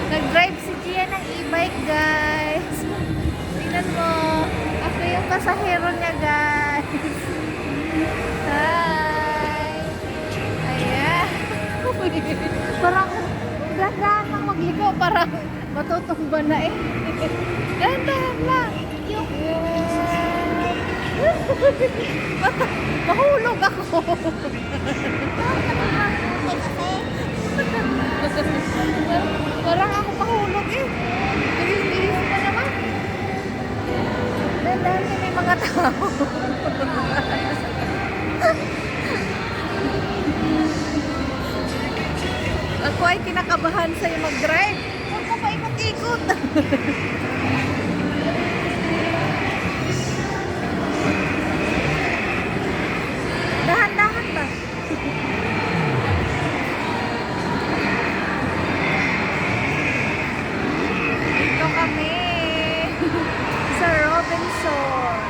Nag-drive si Gia ng e-bike, guys. Tingnan mo. Ako yung pasahero niya, guys. Hi. Ayan. Parang dahan-dahan lang magliko. Parang matutumba na eh. Dahan-dahan lang. Mahulog ako. Parang ako mahulog eh. Bilis-bilis pa naman. Dahan-dahan may mga tao. Ako ay kinakabahan sa'yo mag-drive. Huwag ka pa ikot-ikot. Dahan-dahan ba? Dito kami sa Robinson.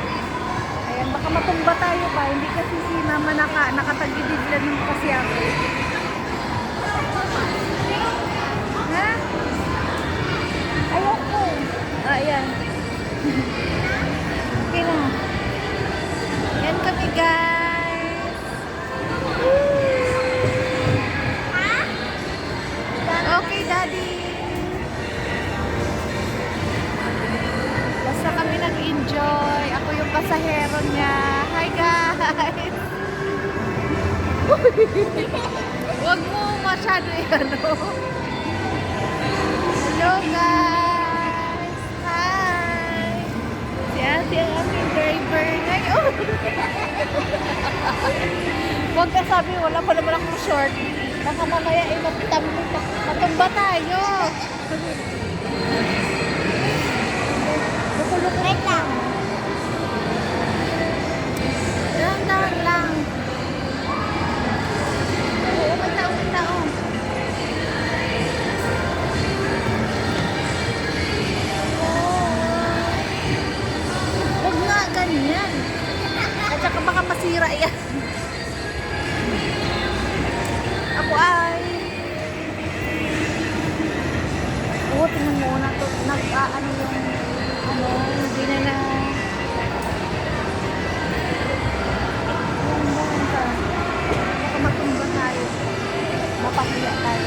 Ayan, baka matumba tayo pa. Hindi kasi si mama nakatagilid lang kasi ako. Ha? Ayoko. Ayan. Okay na. Yan kami, guys. Okay, Daddy. Basta kami nag-enjoy. Ako yung pasahero niya. Hi, guys. Huwag mo masyado ano. Hello, guys. Hi. Si ate ang aming driver ngayon. Huwag ka sabi, wala pa naman akong short. Baka mamaya eh, matumba tayo. Wait lang. Dahan-dahan lang. Oo, may tao. Huwag nga ganyan. At saka baka masira yan. Ako ay tingnan mo na to, nag-aano yung hindi na baka matumba tayo, mapahiya tayo.